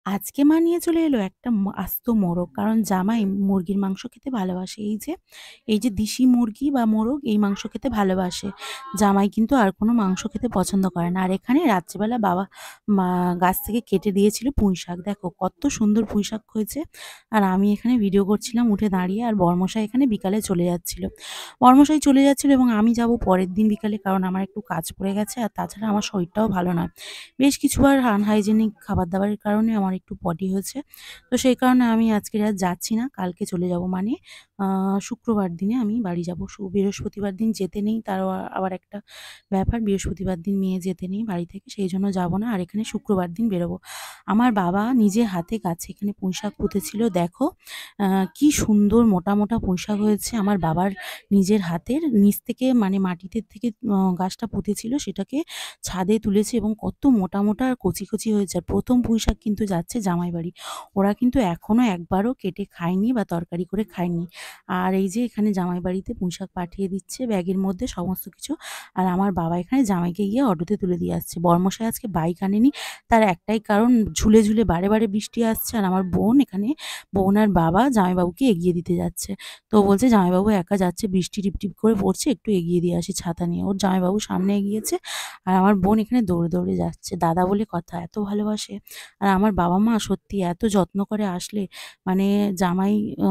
আজকে মা নিয়ে চলে এলো একটা আস্ত মোরগ। কারণ জামাই মুরগির মাংস খেতে ভালোবাসে। এই যে দেশি মুরগি বা মোরগ এই মাংস খেতে ভালোবাসে। জামাই কিন্তু আর কোনো মাংস খেতে পছন্দ করে না। আর এখানে রাত্রিবেলা বাবা মা গাছ থেকে কেটে দিয়েছিল পুঁইশাক। দেখো কত সুন্দর পুঁইশাক হয়েছে। আর আমি এখানে ভিডিও করছিলাম উঠে দাঁড়িয়ে, আর বরমশাই এখানে বিকালে চলে যাচ্ছিল। বরমশাই চলে যাচ্ছিল এবং আমি যাব পরের দিন বিকালে, কারণ আমার একটু কাজ পড়ে গেছে। আর তাছাড়া আমার শরীরটাও ভালো নয়। বেশ কিছুবার আনহাইজেনিক খাবার-দাবারের কারণে আমার একটু পটি হয়েছে। তো সেই কারণে আমি আজকে আর যাচ্ছি না। কালকে চলে যাব। মানে আ শুক্রবার দিনে আমি বাড়ি যাব। বৃহস্পতিবার দিন যেতে নেই। তারও আবার একটা ব্যাপার, বৃহস্পতিবার দিন মেয়ে যেতে নেই বাড়ি থেকে। সেইজন্য যাব না। আর এখানে শুক্রবার দিন বেরোবো। আমার বাবা নিজে হাতে গাছে এখানে পুঁইশাক পুঁতেছিল। দেখো আ কি সুন্দর মোটা, মোটা পুঁইশাক হয়েছে। আমার বাবার নিজের হাতের নিচ থেকে, মানে মাটিতে থেকে গাছটা পুঁতেছিল, সেটাকে ছাদে তুলেছে এবং কত মোটা, মোটা আর কচি, কচি হয়েছে। আর ১ম পুঁইশাক কিন্তু যাচ্ছে জামাইবাড়ি। ওরা কিন্তু এখনো একবারও কেটে খায়নি বা তরকারি করে খায়নি। আর এই যে এখানে জামাইবাড়িতে পুঁইশাক পাঠিয়ে দিচ্ছে ব্যাগের মধ্যে সমস্ত কিছু। আর আমার বাবা এখানে জামাইকে গিয়ে অটোতে তুলে দিয়ে আসছে। বরমশাই আজকে বাইক আনেনি। তার একটাই কারণ, ঝুলে, ঝুলে বারে, বারে বৃষ্টি আসছে। আর আমার বোন আর বাবা জামাইবাবুকে এগিয়ে দিতে যাচ্ছে। তো বলছে জামাইবাবু একা যাচ্ছে, বৃষ্টি টিপটিপ করে পড়ছে, একটু এগিয়ে দিয়ে আসি ছাতা নিয়ে। ওর জামাইবাবু সামনে এগিয়েছে। আর আমার বোন এখানে দৌড়ে, দৌড়ে যাচ্ছে। দাদা বলে কথা, এত ভালোবাসে। আর আমার বাবা-মা সত্যি এত যত্ন করে আসলে, মানে জামাই আ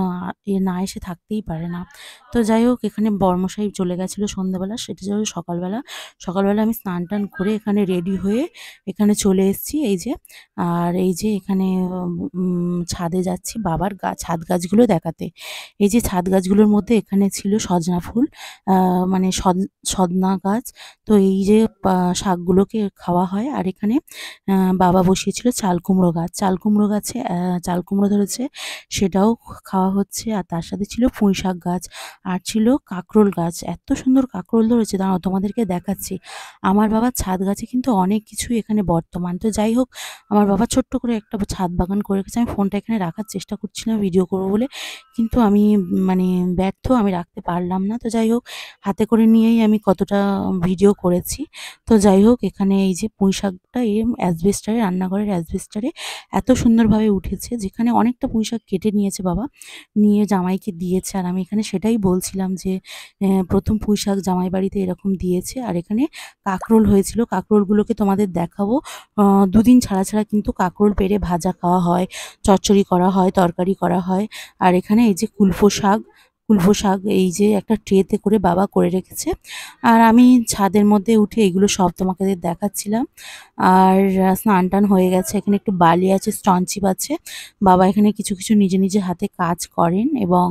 না এসে থাকতেই পারে না। তো যাই হোক, এখানে বরমশাই চলে গেছিল সন্ধ্যাবেলা, সেটা ছিল সকালবেলা। সকালবেলা আমি স্নান-টান করে এখানে রেডি হয়ে এখানে চলে এসেছি এই যে। আর এই যে এখানে ছাদে যাচ্ছি বাবার ছাদ গাছগুলো দেখাতে। এই যে ছাদ গাছগুলোর মধ্যে এখানে ছিল সজনা ফুল, আ মানে সদনা গাছ। তো এই যে শাকগুলোকে খাওয়া হয়। আর এখানে বাবা বসিয়েছিল চাল কুমড়ো গাছ। চাল কুমড়ো গাছে চাল কুমড়ো ধরেছে, সেটাও খাওয়া হচ্ছে। আর তার সাথে ছিল পুঁইশাক গাছ, আর ছিল কাঁকরোল গাছ। এত সুন্দর কাঁকরোল ধরেছে, দাঁড়াও তোমাদেরকে দেখাচ্ছি। আমার বাবার ছাদ গাছে কিন্তু অনেক কিছুই এখানে বর্তমান। তো যাই হোক, আমার বাবা ছোট্ট করে একটা ছাদ বাগান করে রেখেছে। আমি ফোনটা এখানে রাখার চেষ্টা করছিলাম ভিডিও করব বলে। কিন্তু আমি মানে ব্যর্থ, আমি রাখতে পারলাম না। তো যাই হোক, হাতে করে নিয়েই আমি কতটা ভিডিও করেছি। তো যাই হোক, এখানে এই যে পুঁইশাকটা অ্যাসবেস্টারে, রান্নাঘরের অ্যাসবেস্টারে এত সুন্দরভাবে উঠেছে, যেখানে অনেকটা পুঁইশাক কেটে নিয়েছে বাবা, নিয়ে জামাইকে দিয়েছে। আর আমি এখানে সেটাই বলছিলাম যে ১ম পুঁইশাক জামাই বাড়িতে এরকম দিয়েছে। আর এখানে কাঁকরোল হয়েছিল। কাঁকরোলগুলোকে তোমাদের দেখাবো। ২ দিন ছাড়া, ছাড়া কিন্তু কাঁকরোল পেড়ে ভাজা খাওয়া হয়, চচ্চড়ি করা হয়, তরকারি করা হয়। আর এখানে এই যে কুলফো শাক এই যে একটা ট্রেতে করে বাবা করে রেখেছে। আর আমি ছাদের মধ্যে উঠে এগুলো সব তোমাদের দেখাচ্ছিলাম। আর স্নান-টান হয়ে গেছে। এখানে একটু বালি আছে, স্টনচিপ আছে। বাবা এখানে কিছু, কিছু নিজে, নিজে হাতে কাজ করেন এবং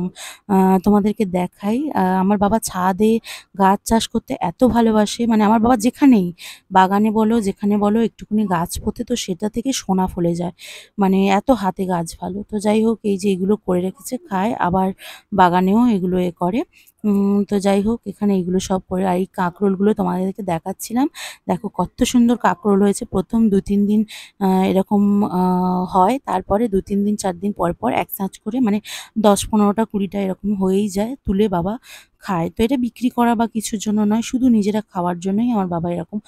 তোমাদেরকে দেখাই। আমার বাবা ছাদে গাছ চাষ করতে এত ভালোবাসে। মানে আমার বাবা যেখানেই, বাগানে বলো, যেখানে বলো, একটুখানি গাছ পোঁতে তো সেটা থেকে সোনা ফলে যায়। মানে এত হাতে গাছ ভালো। তো যাই হোক, এই যে এগুলো করে রেখেছে, খায়, আবার বাগানেও এগুলো করে। তো যাই হোক, এখানে এগুলো সব করে, আর এই কাঁকরোলগুলো তোমাদেরকে দেখাচ্ছিলাম। দেখো কত সুন্দর কাঁকরোল হয়েছে। ১ম ২-৩ দিন এরকম আ হয়। তারপরে ২-৩ দিন ৪ দিন পর, পর এক ছাঁচ করে, মানে ১০-১৫টা ২০টা এরকম হয়েই যায়। তুলে বাবা খায়। তো এটা বিক্রি করা বা কিছুর জন্য নয়, শুধু নিজেরা খাওয়ার জন্যই আমার বাবা এরকম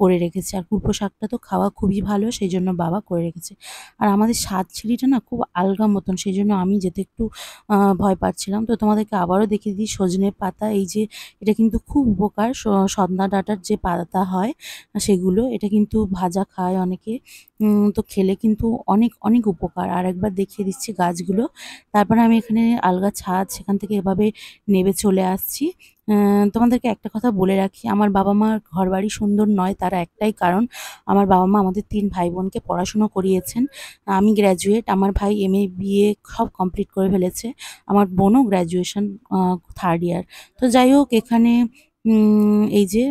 করে রেখেছে। আর কুলপো শাকটা তো খাওয়া খুবই ভালো, সেইজন্য বাবা করে রেখেছে। আর আমাদের সাতছিড়িটা না খুব আলগা মতন, সেইজন্য আমি যেতে একটু ভয় পাচ্ছিলাম। তো তোমাদেরকে আবারও দেখিয়ে দিই সজনে পাতা। এই যে এটা কিন্তু খুব উপকার। সজনা ডাঁটার যে পাতা হয় সেগুলো, এটা কিন্তু ভাজা খায় অনেকে। তো খেলে কিন্তু অনেক, অনেক উপকার। আরেকবার দেখিয়ে দিচ্ছি গাছগুলো। তারপরে আমি এখানে আলগা ছাদ, সেখান থেকে এভাবে নেমে চলে আসছি। তোমাদেরকে একটা কথা বলে রাখি, আমার বাবা-মার ঘরবাড়ি সুন্দর নয়, তার একটাই কারণ, আমার বাবা-মা আমাদের ৩ ভাই বোনকে পড়াশুনো করিয়েছেন। আমি গ্র্যাজুয়েট, আমার ভাই এমএ, বিএ সব কমপ্লিট করে ফেলেছে। আমার বোনও গ্র্যাজুয়েশন 3rd ইয়ার। তো যাই হোক, এখানে এই যে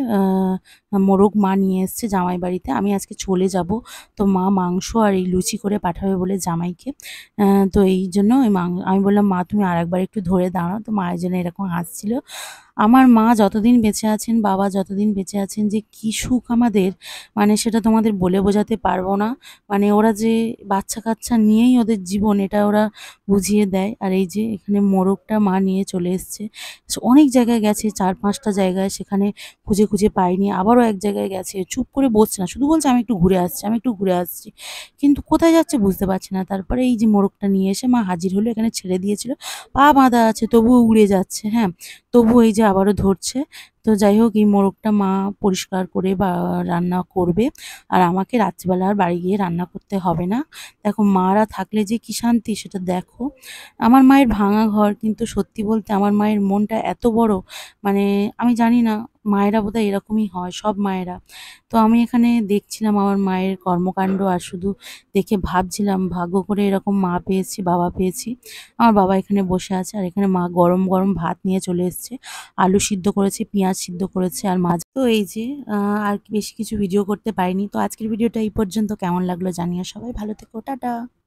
মোরগ মা নিয়ে এসছে জামাইবাড়িতে। আমি আজকে চলে যাব। তো মা মাংস আর এই লুচি করে পাঠাবে বলে জামাইকে। তো এইজন্য আমি বললাম, "মা তুমি আরেকবার একটু ধরে দাঁড়াও।" তো মা এইজন্য এরকম হাসছিল। আমার মা যতদিন বেঁচে আছেন, বাবা যতদিন বেঁচে আছেন, যে কি সুখ আমাদের, মানে সেটা তোমাদের বলে বোঝাতে পারবো না। মানে ওরা যে বাচ্চা-কাচ্চা নিয়েই ওদের জীবন, এটা ওরা বুঝিয়ে দেয়। আর এই যে এখানে মোরগটা মা নিয়ে চলে এসছে। অনেক জায়গায় গেছে, ৪-৫ টা জায়গায়, সেখানে খুঁজে, খুঁজে পায়নি। আবারও এক জায়গায় গেছে, চুপ করে বসছে না। শুধু বলছে, "আমি একটু ঘুরে আসছি, আমি একটু ঘুরে আসছি।" কিন্তু কোথায় যাচ্ছে বুঝতে পারছে না। তারপরে এই যে মোরগটা নিয়ে এসে মা হাজির হলো, এখানে ছেড়ে দিয়েছিল। পা বাঁধা আছে, তবুও উড়ে যাচ্ছে, হ্যাঁ? তবুও এই যে আবারও ধরছে। তো যাই হোক, এই মোরগটা মা পরিষ্কার করে বা রান্না করবে। আর আমাকে রাত্রিবেলা আর বাড়ি গিয়ে রান্না করতে হবে না। দেখো মারা থাকলে যে কি শান্তি সেটা দেখো। আমার মায়ের ভাঙা ঘর, কিন্তু সত্যি বলতে আমার মায়ের মনটা এত বড়, মানে আমি জানি না, মায়েরা বোধহয় এরকমই হয়, সব মায়েরা। তো আমি এখানে দেখছিলাম আমার মায়ের কর্মকাণ্ড, আর শুধু দেখে ভাবছিলাম ভাগ্য করে এরকম মা পেয়েছি, বাবা পেয়েছি। আমার বাবা এখানে বসে আছে, আর এখানে মা গরম, গরম ভাত নিয়ে চলে এসছে। আলু সিদ্ধ করেছে, পেঁয়াজ সিদ্ধ করেছে, আর মাছ। তো এই যে আর বেশি কিছু ভিডিও করতে পারিনি। তো আজকের ভিডিওটা এই পর্যন্ত। কেমন লাগলো জানিও। সবাই ভালো থেকো, টাটা।